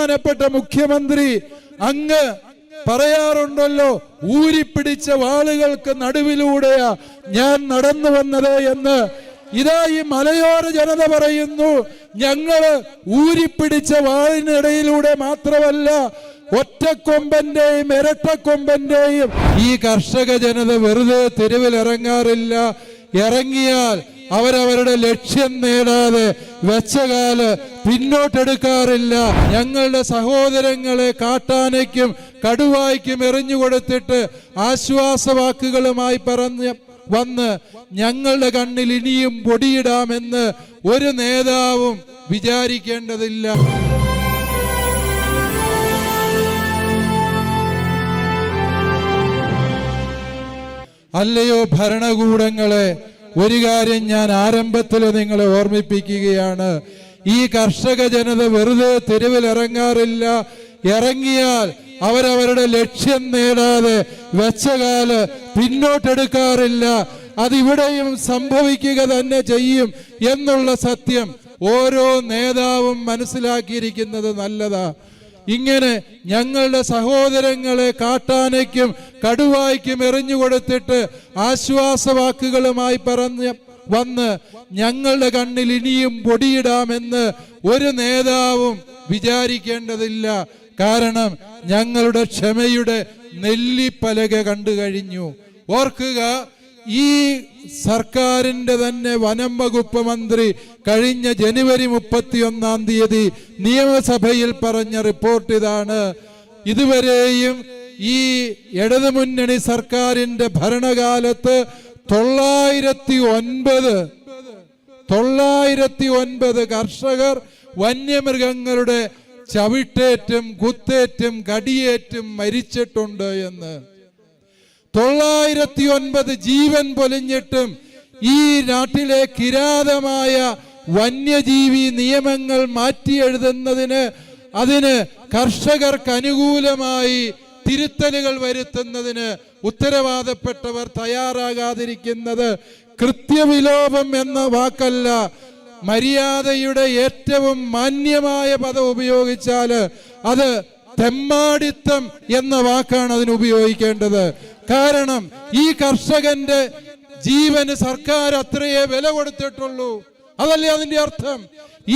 ബഹുമാനപ്പെട്ട മുഖ്യമന്ത്രി അങ്ങ് പറയാറുണ്ടല്ലോ, ഊരിപ്പിടിച്ച വാളുകൾക്ക് നടുവിലൂടെയാ ഞാൻ നടന്നു വന്നത് എന്ന്. ഇതാ ഈ മലയോര ജനത പറയുന്നു, ഞങ്ങള് ഊരിപ്പിടിച്ച വാളിനിടയിലൂടെ മാത്രമല്ല, ഒറ്റക്കൊമ്പന്റെയും ഇരട്ടക്കൊമ്പന്റെയും. ഈ കർഷക ജനത വെറുതെ തെരുവിലിറങ്ങാറില്ല. ഇറങ്ങിയാൽ അവരവരുടെ ലക്ഷ്യം നേടാതെ വെച്ചകാല് പിന്നോട്ടെടുക്കാറില്ല. ഞങ്ങളുടെ സഹോദരങ്ങളെ കാട്ടാനയ്ക്കും കടുവായ്ക്കും എറിഞ്ഞുകൊടുത്തിട്ട് ആശ്വാസവാക്കുകളുമായി വന്ന് ഞങ്ങളുടെ കണ്ണിൽ ഇനിയും പൊടിയിടാമെന്ന് ഒരു നേതാവും വിചാരിക്കേണ്ടതില്ല. അല്ലയോ ഭരണകൂടങ്ങളെ, ഒരു കാര്യം ഞാൻ ആരംഭത്തിൽ നിങ്ങളെ ഓർമ്മിപ്പിക്കുകയാണ്. ഈ കർഷക ജനത വെറുതെ തെരുവിലിറങ്ങാറില്ല. ഇറങ്ങിയാൽ അവരവരുടെ ലക്ഷ്യം നേടാതെ വെച്ചകാല് പിന്നോട്ടെടുക്കാറില്ല. അതിവിടെയും സംഭവിക്കുക തന്നെ ചെയ്യും എന്നുള്ള സത്യം ഓരോ നേതാവും മനസ്സിലാക്കിയിരിക്കുന്നത് നല്ലതാ. ഇങ്ങനെ ഞങ്ങളുടെ സഹോദരങ്ങളെ കാട്ടാനയ്ക്കും കടുവായ്ക്കും എറിഞ്ഞുകൊടുത്തിട്ട് ആശ്വാസവാക്കുകളുമായി വന്ന് ഞങ്ങളുടെ കണ്ണിൽ ഇനിയും പൊടിയിടാമെന്ന് ഒരു നേതാവും വിചാരിക്കേണ്ടതില്ല. കാരണം ഞങ്ങളുടെ ക്ഷമയുടെ നെല്ലിപ്പലക കണ്ടു കഴിഞ്ഞു. ഓർക്കുക, ഈ സർക്കാരിന്റെ തന്നെ വനം വകുപ്പ് മന്ത്രി കഴിഞ്ഞ ജനുവരി 31 നിയമസഭയിൽ പറഞ്ഞ റിപ്പോർട്ട് ഇതാണ്. ഇതുവരെയും ഈ ഇടതുമുന്നണി സർക്കാരിന്റെ ഭരണകാലത്ത് 909 കർഷകർ വന്യമൃഗങ്ങളുടെ ചവിട്ടേറ്റും കുത്തേറ്റും കടിയേറ്റും മരിച്ചിട്ടുണ്ട് എന്ന്. 909 ജീവൻ പൊലിഞ്ഞിട്ടും ഈ നാട്ടിലെ കിരാതമായ വന്യജീവി നിയമങ്ങൾ മാറ്റിയെഴുതുന്നതിന്, അതിന് കർഷകർക്ക് അനുകൂലമായി തിരുത്തലുകൾ വരുത്തുന്നതിന് ഉത്തരവാദപ്പെട്ടവർ തയ്യാറാകാതിരിക്കുന്നത് കൃത്യവിലോപം എന്ന വാക്കല്ല, മര്യാദയുടെ ഏറ്റവും മാന്യമായ പദം ഉപയോഗിച്ചാൽ അത് തെമ്മാടിത്തം എന്ന വാക്കാണ് അതിന് ഉപയോഗിക്കേണ്ടത്. കാരണം ഈ കർഷകന്റെ ജീവന് സർക്കാർ അത്രയേ വില കൊടുത്തിട്ടുള്ളൂ. അതല്ലേ അതിന്റെ അർത്ഥം?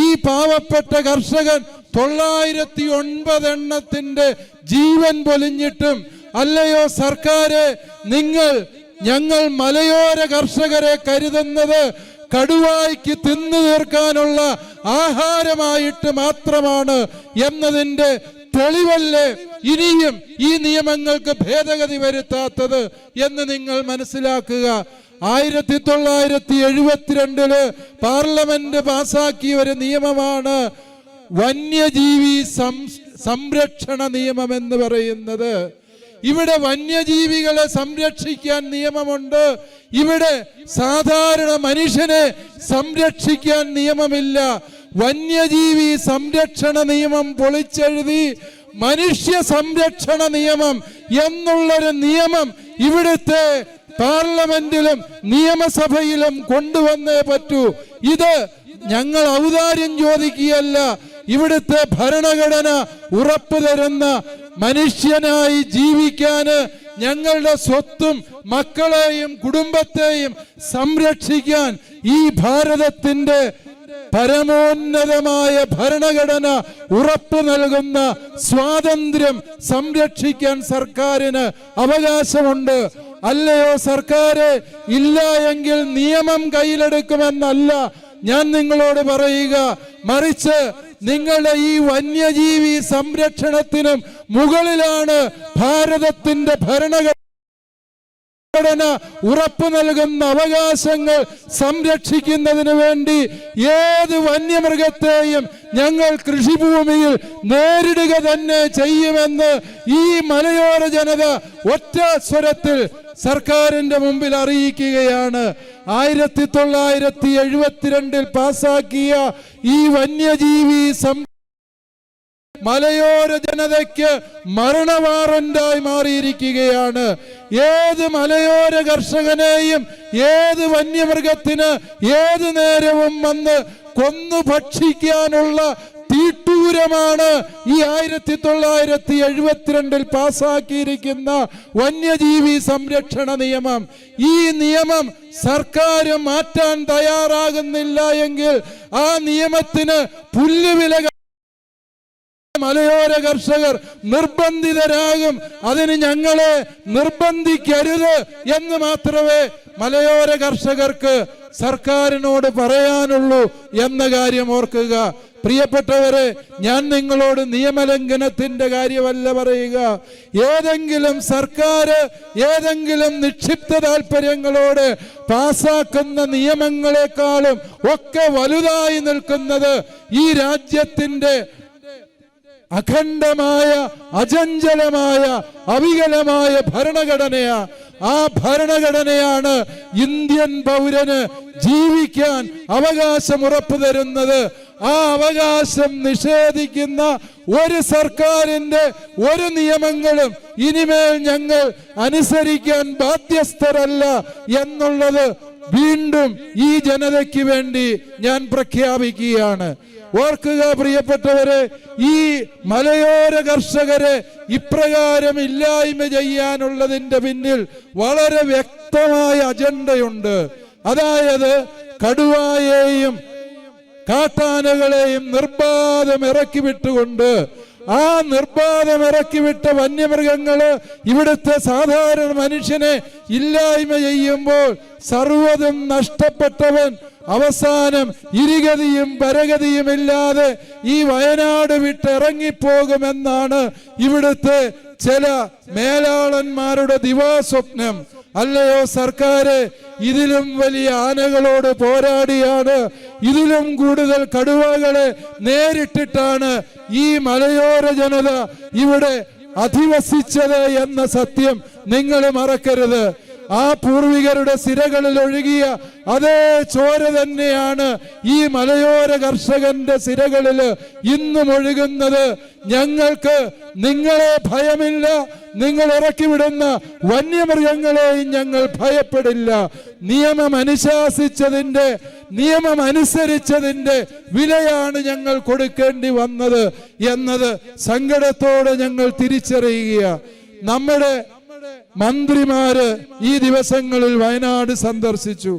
ഈ പാവപ്പെട്ട കർഷകൻ 909 എണ്ണത്തിന്റെ ജീവൻ പൊലിഞ്ഞിട്ടും അല്ലയോ സർക്കാരെ, ഞങ്ങൾ മലയോര കർഷകരെ കരുതുന്നത് കടുവായ്ക്ക് തിന്നു തീർക്കാനുള്ള ആഹാരമായിട്ട് മാത്രമാണ് എന്നതിന്റെ തെളിവല്ലേ ഇനിയും ഈ നിയമങ്ങൾക്ക് ഭേദഗതി വരുത്താത്തത് എന്ന് നിങ്ങൾ മനസ്സിലാക്കുക. 1972 പാർലമെന്റ് പാസാക്കിയ ഒരു നിയമമാണ് വന്യജീവി സംരക്ഷണ നിയമം എന്ന് പറയുന്നത്. ഇവിടെ വന്യജീവികളെ സംരക്ഷിക്കാൻ നിയമമുണ്ട്. ഇവിടെ സാധാരണ മനുഷ്യനെ സംരക്ഷിക്കാൻ നിയമമില്ല. വന്യജീവി സംരക്ഷണ നിയമം പൊളിച്ചെഴുതി മനുഷ്യ സംരക്ഷണ നിയമം എന്നുള്ളൊരു നിയമം ഇവിടുത്തെ പാർലമെന്റിലും നിയമസഭയിലും കൊണ്ടുവന്നേ പറ്റൂ. ഇത് ഞങ്ങൾ ഔദാര്യം ചോദിക്കുകയല്ല. ഇവിടുത്തെ ഭരണഘടന ഉറപ്പു തരുന്ന മനുഷ്യനായി ജീവിക്കാന്, ഞങ്ങളുടെ സ്വത്തും മക്കളെയും കുടുംബത്തെയും സംരക്ഷിക്കാൻ ഈ ഭാരതത്തിന്റെ പരമോന്നതമായ ഭരണഘടന ഉറപ്പു നൽകുന്ന സ്വാതന്ത്ര്യം സംരക്ഷിക്കാൻ സർക്കാരിന് അവകാശമുണ്ട്. അല്ലയോ സർക്കാരെ, ഇല്ല എങ്കിൽ നിയമം കയ്യിലെടുക്കുമെന്നല്ല ഞാൻ നിങ്ങളോട് പറയുക. മറിച്ച് നിങ്ങളുടെ ഈ വന്യജീവി സംരക്ഷണത്തിനും മുകളിലാണ് ഭാരതത്തിന്റെ ഭരണഘടന ഉറപ്പു നൽകുന്ന അവകാശങ്ങൾ സംരക്ഷിക്കുന്നതിന് വേണ്ടി ഏത് വന്യമൃഗത്തെയും ഞങ്ങൾ കൃഷിഭൂമിയിൽ നേരിടുക തന്നെ ചെയ്യുമെന്ന് ഈ മലയോര ജനത ഒറ്റ സ്വരത്തിൽ സർക്കാരിന്റെ മുമ്പിൽ അറിയിക്കുകയാണ്. 1972 പാസാക്കിയ ഈ വന്യജീവി മലയോര ജനതയ്ക്ക് മരണവാറന്റായി മാറിയിരിക്കുകയാണ്. ഏത് മലയോര കർഷകനെയും ഏത് വന്യമൃഗത്തിന് ഏത് നേരവും വന്ന് കൊന്നു ഭക്ഷിക്കാനുള്ള തീട്ടൂരമാണ് ഈ 1972 പാസാക്കിയിരിക്കുന്ന വന്യജീവി സംരക്ഷണ നിയമം. ഈ നിയമം സർക്കാർ മാറ്റാൻ തയ്യാറാകുന്നില്ല എങ്കിൽ ആ നിയമത്തിന് പുല്ലുവില മലയോര കർഷകർ നിർബന്ധിതരാകും. അതിന് ഞങ്ങളെ നിർബന്ധിക്കരുത് എന്ന് മാത്രമേ മലയോര കർഷകർക്ക് സർക്കാരിനോട് പറയാനുള്ളൂ എന്ന കാര്യം ഓർക്കുക. പ്രിയപ്പെട്ടവരെ, ഞാൻ നിങ്ങളോട് നിയമലംഘനത്തിന്റെ കാര്യമല്ല പറയുക. ഏതെങ്കിലും സർക്കാർ ഏതെങ്കിലും നിക്ഷിപ്ത താല്പര്യങ്ങളോട് പാസാക്കുന്ന നിയമങ്ങളെക്കാളും ഒക്കെ വലുതായി നിൽക്കുന്നത് ഈ രാജ്യത്തിന്റെ അഖണ്ഡമായ, അചഞ്ചലമായ, അവികലമായ ഭരണഘടനയാ. ആ ഭരണഘടനയാണ് ഇന്ത്യൻ പൗരന് ജീവിക്കാൻ അവകാശം ഉറപ്പു തരുന്നത്. ആ അവകാശം നിഷേധിക്കുന്ന ഒരു സർക്കാരിന്റെ ഒരു നിയമങ്ങളും ഇനിമേൽ ഞങ്ങൾ അനുസരിക്കാൻ ബാധ്യസ്ഥരല്ല എന്നുള്ളത് വീണ്ടും ഈ ജനതയ്ക്ക് വേണ്ടി ഞാൻ പ്രഖ്യാപിക്കുകയാണ്. ഓർക്കുക പ്രിയപ്പെട്ടവരെ, ഈ മലയോര കർഷകരെ ഇപ്രകാരം ഇല്ലായ്മ ചെയ്യാനുള്ളതിന്റെ പിന്നിൽ വളരെ വ്യക്തമായ അജണ്ടയുണ്ട്. അതായത് കടുവായെയും കാട്ടാനകളെയും നിർബാധം ഇറക്കി വിട്ടുകൊണ്ട് ആ നിർബാധം ഇറക്കിവിട്ട വന്യമൃഗങ്ങള് ഇവിടുത്തെ സാധാരണ മനുഷ്യനെ ഇല്ലായ്മ ചെയ്യുമ്പോൾ സർവ്വതും നഷ്ടപ്പെട്ടവൻ അവസാനം ഇരുഗതിയും പരഗതിയുമില്ലാതെ ഈ വയനാട് വിട്ടിറങ്ങിപ്പോകുമെന്നാണ് ഇവിടുത്തെ ചില മേലാളന്മാരുടെ ദിവാസ്വപ്നം. അല്ലയോ സർക്കാര്, ഇതിലും വലിയ ആനകളോട് പോരാടിയാണ്, ഇതിലും കൂടുതൽ കടുവകളെ നേരിട്ടിട്ടാണ് ഈ മലയോര ജനത ഇവിടെ അധിവസിച്ചത് എന്ന സത്യം നിങ്ങൾ മറക്കരുത്. ആ പൂർവികരുടെ സിരകളിൽ ഒഴുകിയ അതേ ചോര തന്നെയാണ് ഈ മലയോര കർഷകന്റെ സിരകളിൽ ഇന്നും ഒഴുകുന്നത്. ഞങ്ങൾക്ക് നിങ്ങളെ ഭയമില്ല, നിങ്ങൾ ഇറക്കിവിടുന്ന വന്യമൃഗങ്ങളെയും ഞങ്ങൾ ഭയപ്പെടില്ല. നിയമം അനുശാസിച്ചതിന്റെ, നിയമം അനുസരിച്ചതിന്റെ വിലയാണ് ഞങ്ങൾ കൊടുക്കേണ്ടി വന്നത് എന്നത് സങ്കടത്തോടെ ഞങ്ങൾ തിരിച്ചറിയുക. നമ്മുടെ മന്ത്രിമാര് ഈ ദിവസങ്ങളിൽ വയനാട് സന്ദർശിച്ചു.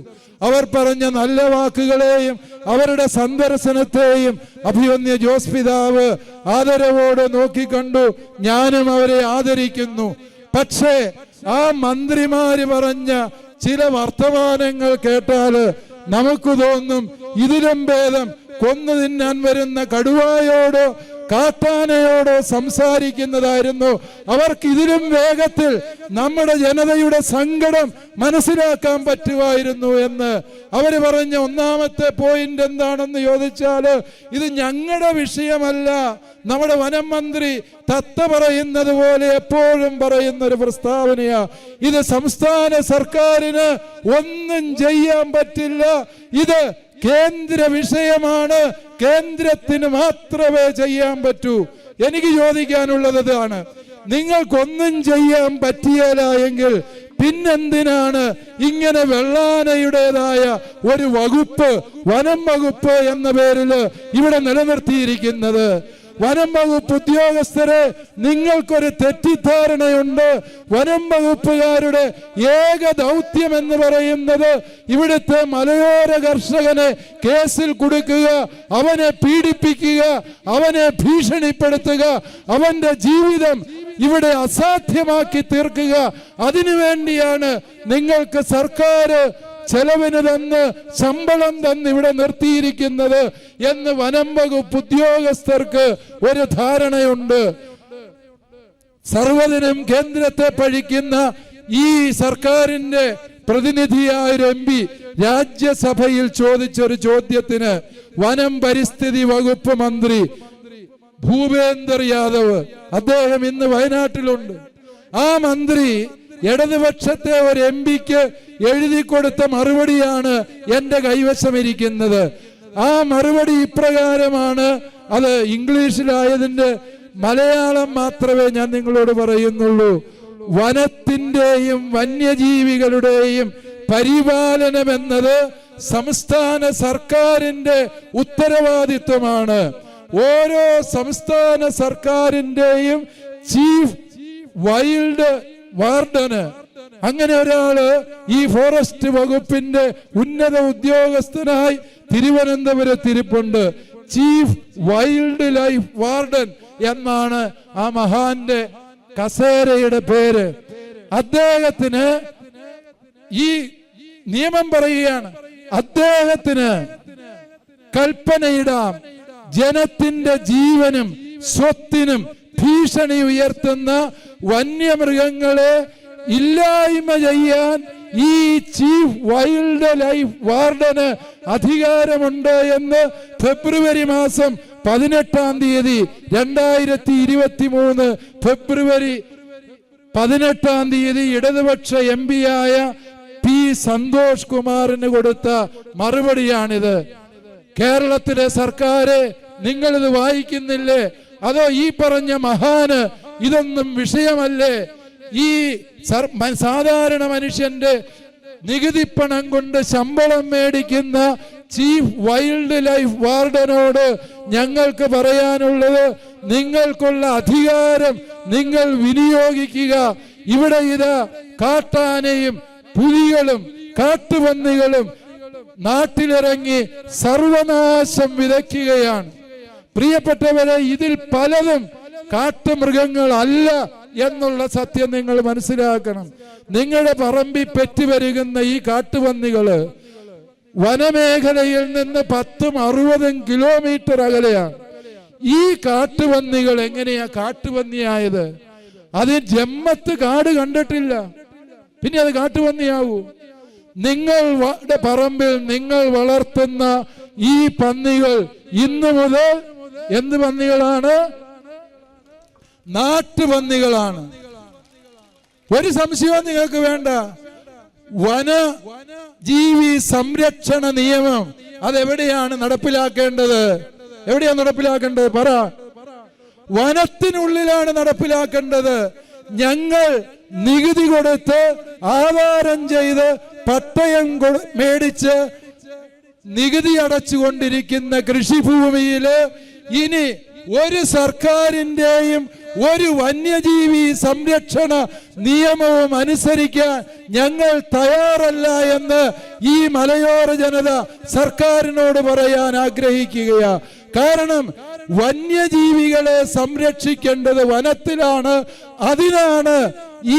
അവർ പറഞ്ഞ നല്ല വാക്കുകളെയും അവരുടെ സന്ദർശനത്തെയും അഭിമന്യ ജോസ് പിതാവ് ആദരവോടെ നോക്കിക്കണ്ടു. ഞാനും അവരെ ആദരിക്കുന്നു. പക്ഷേ ആ മന്ത്രിമാര് പറഞ്ഞ ചില വർത്തമാനങ്ങൾ കേട്ടാല് നമുക്ക് തോന്നും ഇതിലും ഭേദം കൊന്നു തിന്നാൻ വരുന്ന കടുവായോടോ കാട്ടാനയോടോ സംസാരിക്കുന്നതായിരുന്നു. അവർക്ക് ഇതിലും വേഗത്തിൽ നമ്മുടെ ജനതയുടെ സങ്കടം മനസ്സിലാക്കാൻ പറ്റുമായിരുന്നു എന്ന് അവര് പറഞ്ഞ ഒന്നാമത്തെ പോയിന്റ് എന്താണെന്ന് ചോദിച്ചാല്, ഇത് ഞങ്ങളുടെ വിഷയമല്ല. നമ്മുടെ വനം മന്ത്രി തത്ത പറയുന്നത് പോലെ എപ്പോഴും പറയുന്ന ഒരു പ്രസ്താവനയാ. ഇത് സംസ്ഥാന സർക്കാരിന് ഒന്നും ചെയ്യാൻ പറ്റില്ല. ഇത് കേന്ദ്ര വിഷയമാണ്, കേന്ദ്രത്തിന് മാത്രമേ ചെയ്യാൻ പറ്റൂ. എനിക്ക് ചോദിക്കാനുള്ളത് ഇതാണ്, നിങ്ങൾക്കൊന്നും ചെയ്യാൻ പറ്റിയല്ല എങ്കിൽ പിന്നെന്തിനാണ് ഇങ്ങനെ വെള്ളാനയുടേതായ ഒരു വകുപ്പ്, വനം വകുപ്പ് എന്ന പേരിൽ ഇവിടെ നിലനിർത്തിയിരിക്കുന്നത്? വനം വകുപ്പ് ഉദ്യോഗസ്ഥരെ, നിങ്ങൾക്കൊരു തെറ്റിദ്ധാരണയുണ്ട്. വനം വകുപ്പുകാരുടെ ഏക ദൗത്യം എന്ന് പറയുന്നത് ഇവിടുത്തെ മലയോര കർഷകനെ കേസിൽ കുടുക്കുക, അവനെ പീഡിപ്പിക്കുക, അവനെ ഭീഷണിപ്പെടുത്തുക, അവന്റെ ജീവിതം ഇവിടെ അസാധ്യമാക്കി തീർക്കുക. അതിനുവേണ്ടിയാണ് നിങ്ങൾക്ക് സർക്കാർ ചെലവിന് തന്ന് ശമ്പളം തന്ന് ഇവിടെ നിർത്തിയിരിക്കുന്നത് എന്ന് വനം വകുപ്പ് ഉദ്യോഗസ്ഥർക്ക് ഒരു ധാരണയുണ്ട്. സർവ്വതിനും കേന്ദ്രത്തെ പഴിക്കുന്ന ഈ സർക്കാരിന്റെ പ്രതിനിധിയായ ഒരു MP രാജ്യസഭയിൽ ചോദിച്ചൊരു ചോദ്യത്തിന് വനം പരിസ്ഥിതി വകുപ്പ് മന്ത്രി ഭൂപേന്ദർ യാദവ്, അദ്ദേഹം ഇന്ന് വയനാട്ടിലുണ്ട്. ആ മന്ത്രി ഇടതുപക്ഷത്തെ ഒരു MP-ക്ക് എഴുതി കൊടുത്ത മറുപടിയാണ് എന്റെ കൈവശമിരിക്കുന്നത്. ആ മറുപടി ഇപ്രകാരമാണ്. അത് ഇംഗ്ലീഷിലായതിന്റെ മലയാളം മാത്രമേ ഞാൻ നിങ്ങളോട് പറയുന്നുള്ളൂ. വനത്തിന്റെയും വന്യജീവികളുടെയും പരിപാലനം എന്നത് സംസ്ഥാന സർക്കാരിന്റെ ഉത്തരവാദിത്വമാണ്. ഓരോ സംസ്ഥാന സർക്കാരിന്റെയും ചീഫ് വൈൽഡ് വാർഡന്, അങ്ങനെ ഒരാള് ഈ ഫോറസ്റ്റ് വകുപ്പിന്റെ ഉന്നത ഉദ്യോഗസ്ഥനായി തിരുവനന്തപുരത്തിരിപ്പുണ്ട്. ചീഫ് വൈൽഡ് ലൈഫ് വാർഡൻ എന്നാണ് ആ മഹാന്റെ കസേരയുടെ പേര്. അദ്ദേഹത്തിന് ഈ നിയമം പറയുകയാണ്, അദ്ദേഹത്തിന് കൽപ്പനയിടാം ജനത്തിന്റെ ജീവനും സ്വത്തിനും ഭീഷണി ഉയർത്തുന്ന വന്യമൃഗങ്ങളെ ഇല്ലായ്മ ചെയ്യാൻ ഈ ചീഫ് വൈൽഡ് ലൈഫ് വാർഡന് അധികാരമുണ്ട് എന്ന് ഫെബ്രുവരി മാസം 18 2023 ഫെബ്രുവരി 18 ഇടതുപക്ഷ MP ആയ പി സന്തോഷ് കുമാറിന് കൊടുത്ത മറുപടിയാണിത്. കേരളത്തിലെ സർക്കാര് നിങ്ങളിത് വായിക്കുന്നില്ലേ? അതോ ഈ പറഞ്ഞ മഹാന് ഇതൊന്നും വിഷയമല്ലേ? ഈ സാധാരണ മനുഷ്യന്റെ നികുതിപ്പണം കൊണ്ട് ശമ്പളം മേടിക്കുന്ന ചീഫ് വൈൽഡ് ലൈഫ് വാർഡനോട് ഞങ്ങൾക്ക് പറയാനുള്ളത്, നിങ്ങൾക്കുള്ള അധികാരം നിങ്ങൾ വിനിയോഗിക്കുക. ഇവിടെ ഇതാ കാട്ടാനയും പുലികളും കാട്ടുപന്നികളും നാട്ടിലിറങ്ങി സർവനാശം വിതയ്ക്കുകയാണ്. പ്രിയപ്പെട്ടവരെ, ഇതിൽ പലതും കാട്ടുമൃഗങ്ങളല്ല എന്നുള്ള സത്യം നിങ്ങൾ മനസ്സിലാക്കണം. നിങ്ങളുടെ പറമ്പിൽ പെറ്റുപെരുകുന്ന ഈ കാട്ടുപന്നികള് വനമേഖലയിൽ നിന്ന് 10-60 കിലോമീറ്റർ അകലെയാണ്. ഈ കാട്ടുപന്നികൾ എങ്ങനെയാ കാട്ടുപന്നിയായത്? അത് ജമ്മത്ത് കാട് കണ്ടിട്ടില്ല, പിന്നെ അത് കാട്ടുപന്നിയാവൂ? നിങ്ങളുടെ പറമ്പിൽ നിങ്ങൾ വളർത്തുന്ന ഈ പന്നികൾ ഇന്നു മുതൽ എന്ത് പന്നികളാണ്? നാട്ടുപന്നികളാണ്. ഒരു സംശയവും നിങ്ങൾക്ക് വേണ്ട. വനജീവി സംരക്ഷണ നിയമം അതെവിടെയാണ് നടപ്പിലാക്കേണ്ടത്? എവിടെയാണ് നടപ്പിലാക്കേണ്ടത്? പറ. വനത്തിനുള്ളിലാണ് നടപ്പിലാക്കേണ്ടത്. ഞങ്ങൾ നികുതി കൊടുത്ത് ആധാരം ചെയ്ത് പട്ടയം മേടിച്ച് നികുതി അടച്ചുകൊണ്ടിരിക്കുന്ന കൃഷിഭൂമിയില് ഇനി ഒരു സർക്കാരിന്റെയും ഒരു വന്യജീവി സംരക്ഷണ നിയമവും അനുസരിക്കാൻ ഞങ്ങൾ തയ്യാറല്ല എന്ന് ഈ മലയോര ജനത സർക്കാരിനോട് പറയാൻ ആഗ്രഹിക്കുകയാ. കാരണം വന്യജീവികളെ സംരക്ഷിക്കേണ്ടത് വനത്തിലാണ്. അതിനാണ്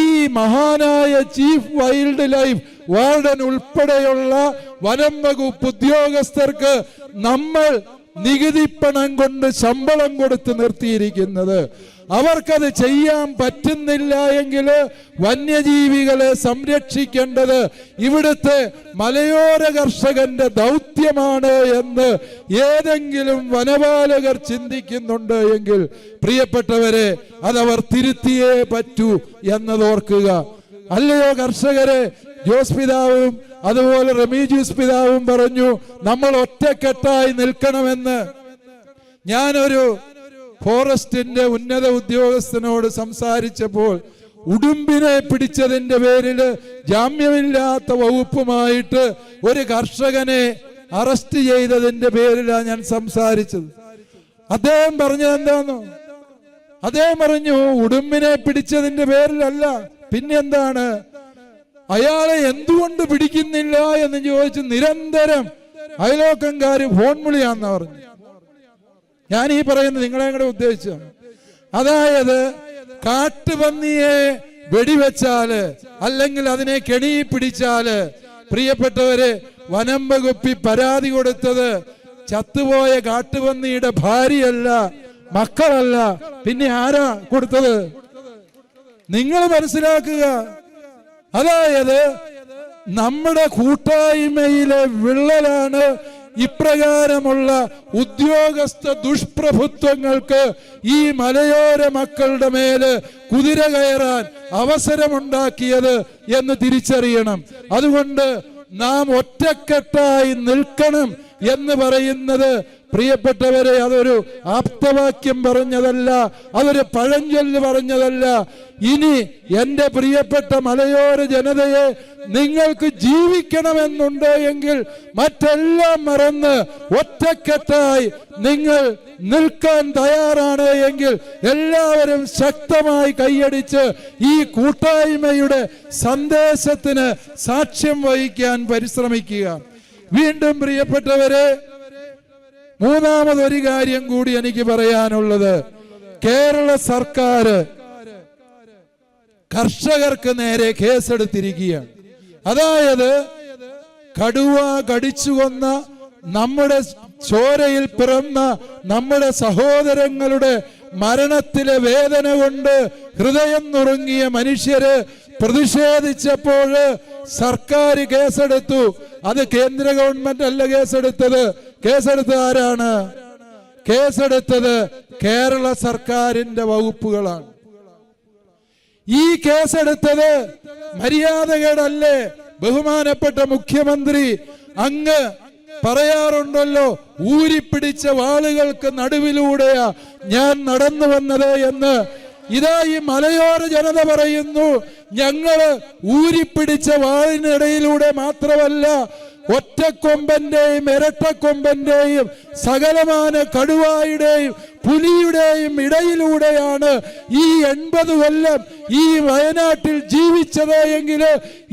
ഈ മഹാനായ ചീഫ് വൈൽഡ് ലൈഫ് വാർഡൻ ഉൾപ്പെടെയുള്ള വനം വകുപ്പ് ഉദ്യോഗസ്ഥർക്ക് നമ്മൾ നികുതിപ്പണം കൊണ്ട് ശമ്പളം കൊടുത്ത് നിർത്തിയിരിക്കുന്നത്. അവർക്കത് ചെയ്യാൻ പറ്റുന്നില്ല എങ്കിൽ വന്യജീവികളെ സംരക്ഷിക്കേണ്ടത് ഇവിടുത്തെ മലയോര കർഷകന്റെ ദൗത്യമാണ് എന്ന് ഏതെങ്കിലും വനപാലകർ ചിന്തിക്കുന്നുണ്ട് എങ്കിൽ പ്രിയപ്പെട്ടവരെ, അതവർ തിരുത്തിയേ പറ്റൂ എന്നതോർക്കുക. അല്ലയോ കർഷകരെ? ജോസ് പിതാവും അതുപോലെ റമീജൂസ് പിതാവും പറഞ്ഞു നമ്മൾ ഒറ്റക്കെട്ടായി നിൽക്കണമെന്ന്. ഞാനൊരു ഫോറസ്റ്റിന്റെ ഉന്നത ഉദ്യോഗസ്ഥനോട് സംസാരിച്ചപ്പോൾ ഉടുമ്പിനെ പിടിച്ചതിന്റെ പേരിൽ ജാമ്യമില്ലാത്ത വകുപ്പുമായിട്ട് ഒരു കർഷകനെ അറസ്റ്റ് ചെയ്തതിന്റെ പേരിലാണ് ഞാൻ സംസാരിച്ചത്. അദ്ദേഹം പറഞ്ഞത് എന്താന്നോ? അദ്ദേഹം പറഞ്ഞു ഉടുമ്പിനെ പിടിച്ചതിന്റെ പേരിലല്ല, പിന്നെന്താണ്? അയാളെ എന്തുകൊണ്ട് പിടിക്കുന്നില്ല എന്ന് ചോദിച്ച് നിരന്തരം അയലോക്കംകാര് ഫോൺ വിളിയാന്ന് പറഞ്ഞു. ഞാൻ ഈ പറയുന്നത് നിങ്ങളെ കൂടെ ഉദ്ദേശിച്ചാണ്. അതായത് കാട്ടുപന്നിയെ വെടിവെച്ചാല് അല്ലെങ്കിൽ അതിനെ കെണി പിടിച്ചാല്, പ്രിയപ്പെട്ടവരെ, വനം വകുപ്പിൽ പരാതി കൊടുത്തത് ചത്തുപോയ കാട്ടുപന്നിയുടെ ഭാര്യയല്ല, മക്കളല്ല, പിന്നെ ആരാ കൊടുത്തത്? നിങ്ങൾ മനസ്സിലാക്കുക. അതായത് നമ്മുടെ കൂട്ടായ്മയിലെ വിള്ളലാണ് ഇപ്രകാരമുള്ള ഉദ്യോഗസ്ഥ ദുഷ്പ്രഭുത്വങ്ങൾക്ക് ഈ മലയോര മക്കളുടെ മേല് കുതിര കയറാൻ അവസരമുണ്ടാക്കിയത് എന്ന് തിരിച്ചറിയണം. അതുകൊണ്ട് നാം ഒറ്റക്കെട്ടായി നിൽക്കണം എന്ന് പറയുന്നത് പ്രിയപ്പെട്ടവരെ, അതൊരു ആപ്തവാക്യം പറഞ്ഞതല്ല, അതൊരു പഴഞ്ചൊല്ല് പറഞ്ഞതല്ല. ഇനി എൻ്റെ പ്രിയപ്പെട്ട മലയോര ജനതയെ, നിങ്ങൾക്ക് ജീവിക്കണമെന്നുണ്ട് എങ്കിൽ മറ്റെല്ലാം മറന്ന് ഒറ്റക്കെട്ടായി നിങ്ങൾ നിൽക്കാൻ തയ്യാറാണ് എങ്കിൽ എല്ലാവരും ശക്തമായി കൈയടിച്ച് ഈ കൂട്ടായ്മയുടെ സന്ദേശത്തിന് സാക്ഷ്യം വഹിക്കാൻ പരിശ്രമിക്കുക. വീണ്ടും പ്രിയപ്പെട്ടവരെ, മൂന്നാമതൊരു കാര്യം കൂടി എനിക്ക് പറയാനുള്ളത്, കേരള സർക്കാർ കർഷകർക്ക് നേരെ കേസെടുത്തിരിക്കുകയാണ്. അതായത് കടുവ കടിച്ചു കൊന്ന, നമ്മുടെ ചോരയിൽ പിറന്ന നമ്മുടെ സഹോദരങ്ങളുടെ മരണത്തിലെ വേദന കൊണ്ട് ഹൃദയം നുറുങ്ങിയ മനുഷ്യര് പ്രതിഷേധിച്ചപ്പോൾ സർക്കാർ കേസെടുത്തു. അത് കേന്ദ്ര ഗവൺമെന്റ് അല്ല കേസെടുത്തത്. കേസെടുത്തത് ആരാണ്? കേസെടുത്തത് കേരള സർക്കാരിന്റെ വകുപ്പുകളാണ്. ഈ കേസെടുത്തത് മര്യാദകേടല്ലേ? ബഹുമാനപ്പെട്ട മുഖ്യമന്ത്രി അങ്ങ് പറയാറുണ്ടല്ലോ, ഊരിപ്പിടിച്ച വാളുകൾക്ക് നടുവിലൂടെയാ ഞാൻ നടന്നു വന്നത് എന്ന്. ഇതാ ഈ മലയോര ജനത പറയുന്നു, ഞങ്ങള് ഊരിപ്പിടിച്ച വാളിനിടയിലൂടെ മാത്രമല്ല, ഒറ്റക്കൊമ്പന്റെയും ഇരട്ടക്കൊമ്പന്റെയും സകലമാന കടുവായുടെയും പുലിയുടെയും ഇടയിലൂടെയാണ് ഈ 80 കൊല്ലം ഈ വയനാട്ടിൽ ജീവിച്ചത് എങ്കിൽ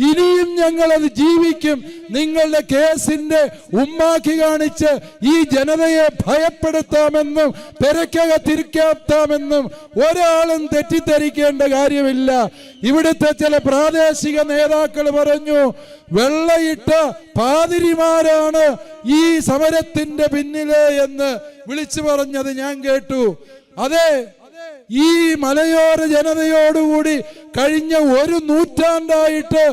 ഇനിയും ഞങ്ങളത് ജീവിക്കും. നിങ്ങളുടെ കേസിന്റെ ഉമ്മാക്കി കാണിച്ച് ഈ ജനതയെ ഭയപ്പെടുത്താമെന്നും പെരക്കകത്തിരിക്കാമെന്നും ഒരാളും തെറ്റിദ്ധരിക്കേണ്ട കാര്യമില്ല. ഇവിടുത്തെ ചില പ്രാദേശിക നേതാക്കൾ പറഞ്ഞു, വെള്ളയിട്ട പാതിരിമാരാണ് ഈ സമരത്തിന്റെ പിന്നില് എന്ന് വിളിച്ചു പറഞ്ഞത് ഞാൻ കേട്ടു. അതെ, ഈ മലയോര ജനതയോടുകൂടി കഴിഞ്ഞ 1 നൂറ്റാണ്ടായിട്ട്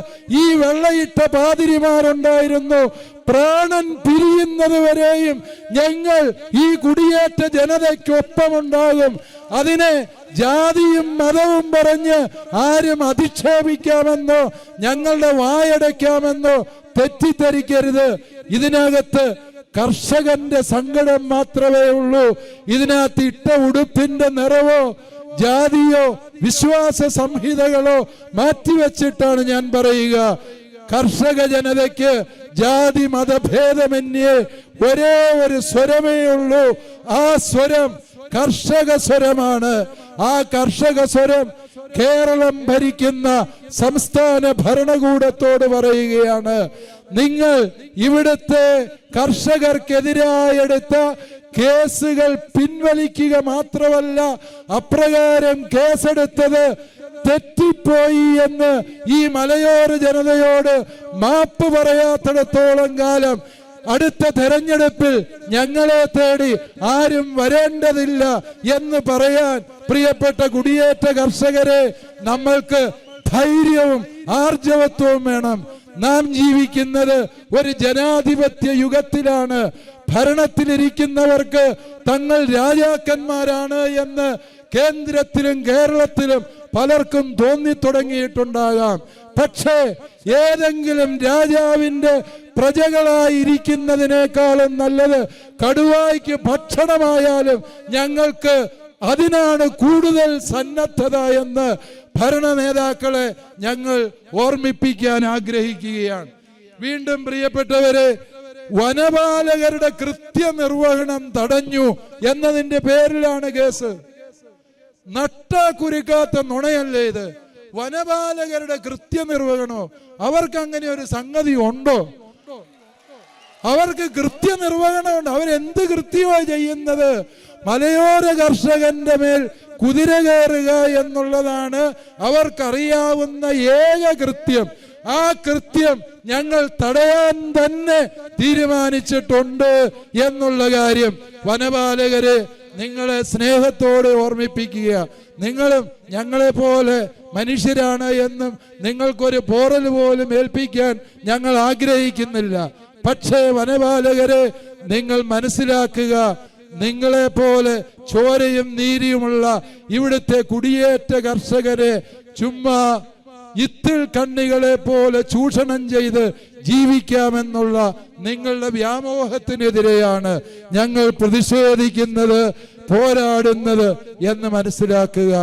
ഈ വെള്ളയിട്ട പാതിരിമാരുണ്ടായിരുന്നു. പ്രാണൻ പിരിയുന്നത് വരെയും ഞങ്ങൾ ഈ കുടിയേറ്റ ജനതയ്ക്കൊപ്പമുണ്ടാകും. അതിനെ ജാതിയും മതവും പറഞ്ഞ് ആരും അധിക്ഷേപിക്കാമെന്നോ ഞങ്ങളുടെ വായടയ്ക്കാമെന്നോ തെറ്റിദ്ധരിക്കരുത്. ഇതിനകത്ത് കർഷകന്റെ സങ്കടം മാത്രമേ ഉള്ളൂ. ഇതിനകത്ത് ഇട്ട ഉടുപ്പിന്റെ നിറവോ ജാതിയോ വിശ്വാസ സംഹിതകളോ മാറ്റിവെച്ചിട്ടാണ് ഞാൻ പറയുക. കർഷക ജനതയ്ക്ക് ജാതി മതഭേദമന്യേ ഒരേ ഒരു സ്വരമേ ഉള്ളൂ. ആ സ്വരം കർഷക സ്വരമാണ്. ആ കർഷക സ്വരം കേരളം ഭരിക്കുന്ന സംസ്ഥാന ഭരണകൂടത്തോട് പറയുകയാണ്, നിങ്ങൾ ഇവിടുത്തെ കർഷകർക്കെതിരായെടുത്ത കേസുകൾ പിൻവലിക്കുക മാത്രമല്ല, അപ്രകാരം കേസെടുത്തത് തെറ്റിപ്പോയി എന്ന് ഈ മലയോര ജനതയോട് മാപ്പ് പറയാത്തിടത്തോളം കാലം അടുത്ത തെരഞ്ഞെടുപ്പിൽ ഞങ്ങളെ തേടി ആരും വരേണ്ടതില്ല എന്ന് പറയാൻ പ്രിയപ്പെട്ട കുടിയേറ്റ കർഷകരെ, നമ്മൾക്ക് ധൈര്യവും ആർജവത്വവും വേണം. നാം ജീവിക്കുന്നത് ഒരു ജനാധിപത്യ യുഗത്തിലാണ്. ഭരണത്തിലിരിക്കുന്നവർക്ക് തങ്ങൾ രാജാക്കന്മാരാണ് എന്ന് കേന്ദ്രത്തിലും കേരളത്തിലും പലർക്കും തോന്നിത്തുടങ്ങിയിട്ടുണ്ടാകാം. പക്ഷേ ഏതെങ്കിലും രാജാവിന്റെ പ്രജകളായിരിക്കുന്നതിനേക്കാളും നല്ലത് കടുവായ്ക്ക് ഭക്ഷണമായാലും ഞങ്ങൾക്ക് അതിനാണ് കൂടുതൽ സന്നദ്ധത എന്ന് ഭരണ നേതാക്കളെ ഞങ്ങൾ ഓർമ്മിപ്പിക്കാൻ ആഗ്രഹിക്കുകയാണ്. വീണ്ടും പ്രിയപ്പെട്ടവരെ, വനപാലകരുടെ കൃത്യനിർവഹണം തടഞ്ഞു എന്നതിന്റെ പേരിലാണ് കേസ്. നട്ടാ കുരുക്കാത്ത നുണയല്ലേ ഇത്? വനപാലകരുടെ കൃത്യനിർവഹണോ? അവർക്ക് അങ്ങനെ ഒരു സംഗതി ഉണ്ടോ? അവർക്ക് കൃത്യനിർവഹണമുണ്ട്. അവരെന്ത് കൃത്യമായി ചെയ്യുന്നത്? മലയോര കർഷകന്റെ മേൽ കുതിര കയറുക എന്നുള്ളതാണ് അവർക്കറിയാവുന്ന ഏക കൃത്യം. ആ കൃത്യം ഞങ്ങൾ തടയാൻ തന്നെ തീരുമാനിച്ചിട്ടുണ്ട് എന്നുള്ള കാര്യം വനപാലകരെ നിങ്ങളെ സ്നേഹത്തോടെ ഓർമ്മിപ്പിക്കുക. നിങ്ങളും ഞങ്ങളെ പോലെ മനുഷ്യരാണ് എന്നും നിങ്ങൾക്കൊരു പോറൽ പോലും ഏൽപ്പിക്കാൻ ഞങ്ങൾ ആഗ്രഹിക്കുന്നില്ല. പക്ഷേ വനപാലകരെ നിങ്ങൾ മനസ്സിലാക്കുക, നിങ്ങളെ പോലെ ചോരയും നീരിയുമുള്ള ഇവിടുത്തെ കുടിയേറ്റ കർഷകരെ ചുമ്മാ ഇത്തിൾ കണ്ണികളെ പോലെ ചൂഷണം ചെയ്ത് ജീവിക്കാമെന്നുള്ള നിങ്ങളുടെ വ്യാമോഹത്തിനെതിരെയാണ് ഞങ്ങൾ പ്രതിഷേധിക്കുന്നത്, പോരാടുന്നത് എന്ന് മനസ്സിലാക്കുക.